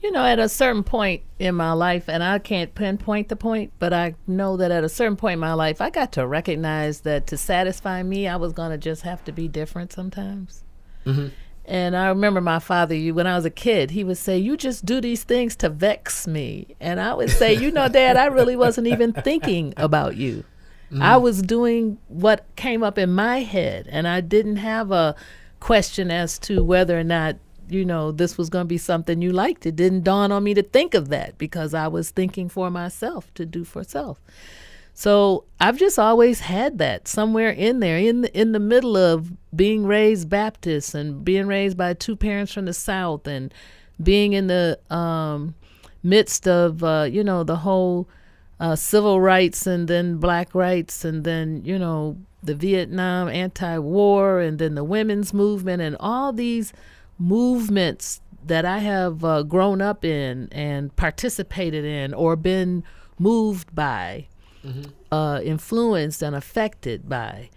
At a certain point in my life, and I can't pinpoint the point, but I know that at a certain point in my life, I got to recognize that to satisfy me, I was going to just have to be different sometimes. Hmm. And I remember my father, when I was a kid, he would say, "You just do these things to vex me." And I would say, Dad, I really wasn't even thinking about you. I Hmm. was doing what came up in my head, and I didn't have a question as to whether or not, this was going to be something you liked. It didn't dawn on me to think of that because I was thinking for myself, to do for self. So I've just always had that somewhere in there, in the middle of being raised Baptist and being raised by two parents from the South, and being in the midst of the whole civil rights, and then black rights, and then the Vietnam anti-war, and then the women's movement, and all these movements that I have grown up in and participated in, or been moved by, Hmm. influenced and affected by.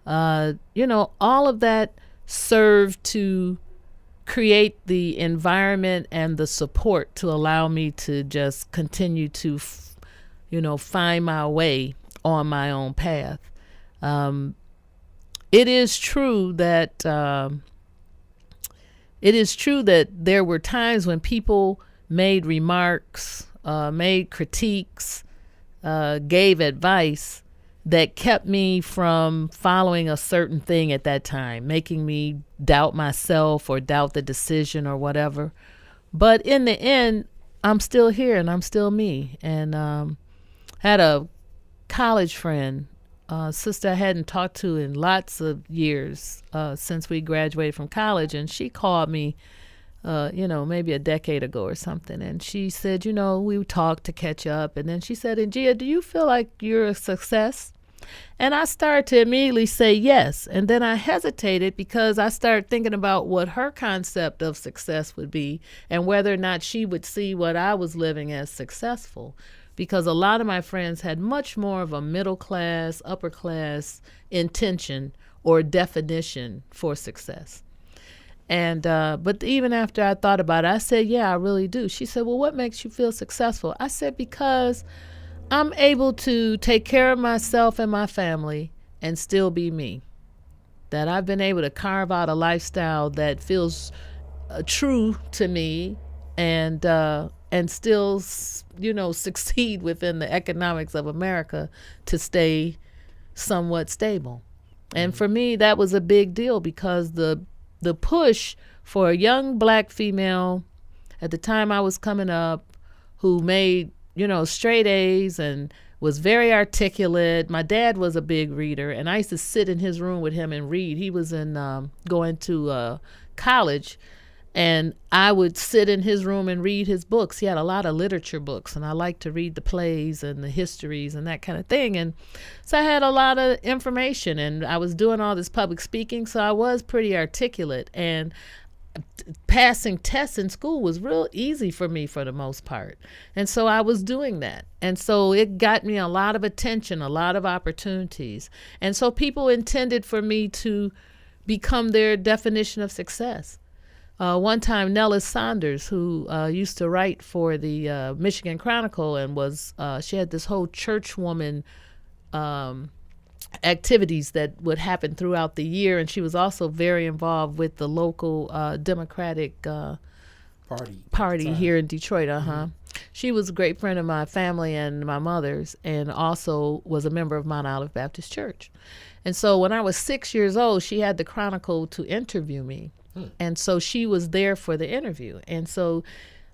All of that served to create the environment and the support to allow me to just continue to, find my way on my own path. Um, it is true that there were times when people made remarks, made critiques, gave advice that kept me from following a certain thing at that time, making me doubt myself or doubt the decision or whatever. But in the end, I'm still here and I'm still me. And had a college friend, sister I hadn't talked to in lots of years since we graduated from college, and she called me maybe a decade ago or something. And she said, we talked to catch up. And then she said, "Njia, do you feel like you're a success?" And I started to immediately say yes. And then I hesitated because I started thinking about what her concept of success would be and whether or not she would see what I was living as successful. Because a lot of my friends had much more of a middle class, upper class intention or definition for success. And but even after I thought about it, I said, "Yeah, I really do." She said, "Well, what makes you feel successful?" I said, "Because I'm able to take care of myself and my family and still be me. That I've been able to carve out a lifestyle that feels true to me, and still, succeed within the economics of America to stay somewhat stable." And for me, that was a big deal because the push for a young black female at the time I was coming up, who made, straight A's and was very articulate. My dad was a big reader, and I used to sit in his room with him and read. He was in going to college, and I would sit in his room and read his books. He had a lot of literature books, and I liked to read the plays and the histories and that kind of thing. And so I had a lot of information, and I was doing all this public speaking, so I was pretty articulate. And passing tests in school was real easy for me for the most part. And so I was doing that. And so it got me a lot of attention, a lot of opportunities. And so people intended for me to become their definition of success. One time, Nellis Saunders, who used to write for the Michigan Chronicle, and she had this whole churchwoman activities that would happen throughout the year, and she was also very involved with the local Democratic party here in Detroit. Mm-hmm. She was a great friend of my family and my mother's, and also was a member of Mount Olive Baptist Church. And so when I was 6 years old, she had the Chronicle to interview me. And so she was there for the interview. And so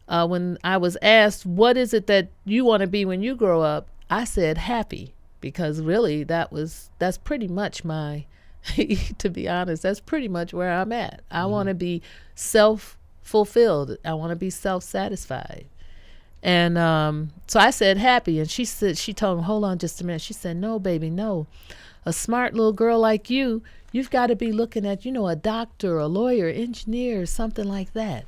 when I was asked, "What is it that you want to be when you grow up?" I said happy, because really that's pretty much to be honest, that's pretty much where I'm at. I want to be self-fulfilled. I want to be self-satisfied. And so I said happy. And she told me, "Hold on just a minute." She said, "No, baby, no. A smart little girl like you've got to be looking at, a doctor, a lawyer, engineer, something like that."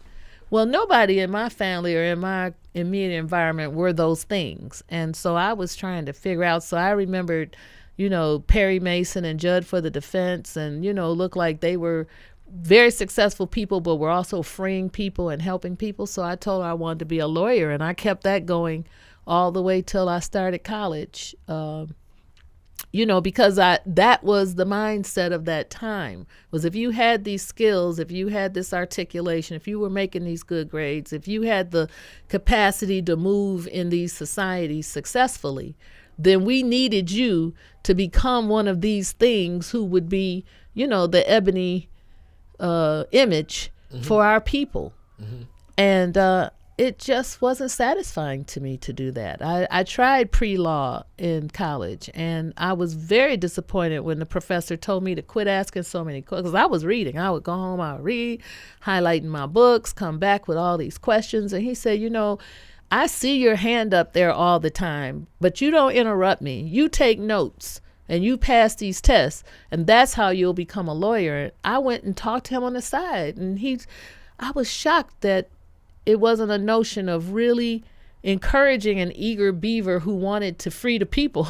Well, nobody in my family or in my immediate environment were those things. And so I was trying to figure out. So I remembered, Perry Mason and Judd for the Defense, and, looked like they were very successful people, but were also freeing people and helping people. So I told her I wanted to be a lawyer, and I kept that going all the way till I started college. Because that was the mindset of that time, was if you had these skills, if you had this articulation, if you were making these good grades, if you had the capacity to move in these societies successfully, then we needed you to become one of these things who would be, the ebony image for our people. And it just wasn't satisfying to me to do that. I tried pre-law in college, and I was very disappointed when the professor told me to quit asking so many questions. Because I was reading. I would go home, I would read, highlighting my books, come back with all these questions. And he said, I see your hand up there all the time, but you don't interrupt me. You take notes and you pass these tests, and that's how you'll become a lawyer. I went and talked to him on the side, and I was shocked that it wasn't a notion of really encouraging an eager beaver who wanted to free the people.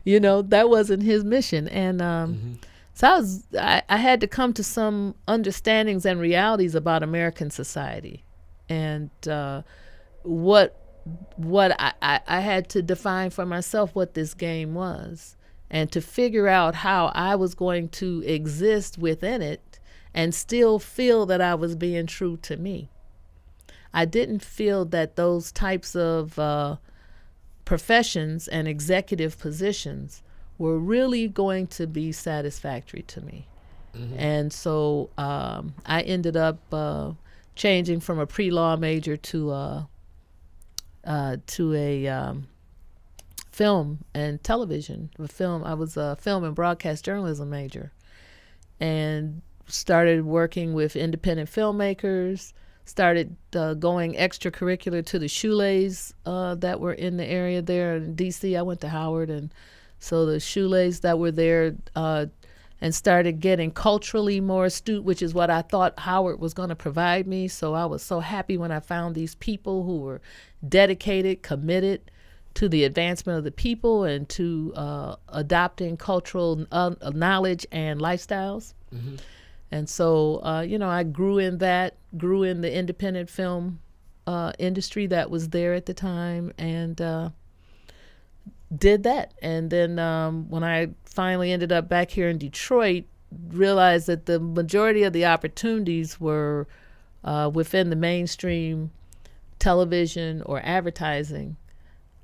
That wasn't his mission. And so I had to come to some understandings and realities about American society, and what I had to define for myself what this game was, and to figure out how I was going to exist within it and still feel that I was being true to me. I didn't feel that those types of professions and executive positions were really going to be satisfactory to me. And so I ended up changing from a pre-law major to a film and television. I was a film and broadcast journalism major, and started working with independent filmmakers. Started going extracurricular to the shoelays that were in the area there in D.C. I went to Howard, and so the shoelays that were there, and started getting culturally more astute, which is what I thought Howard was going to provide me. So I was so happy when I found these people who were dedicated, committed to the advancement of the people and to adopting cultural knowledge and lifestyles. And so, I grew in the independent film industry that was there at the time, and did that. And then when I finally ended up back here in Detroit, realized that the majority of the opportunities were within the mainstream television or advertising,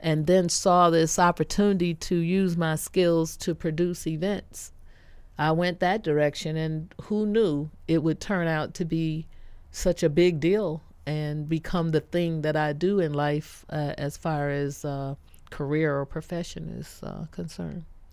and then saw this opportunity to use my skills to produce events. I went that direction, and who knew it would turn out to be such a big deal and become the thing that I do in life as far as career or profession is concerned.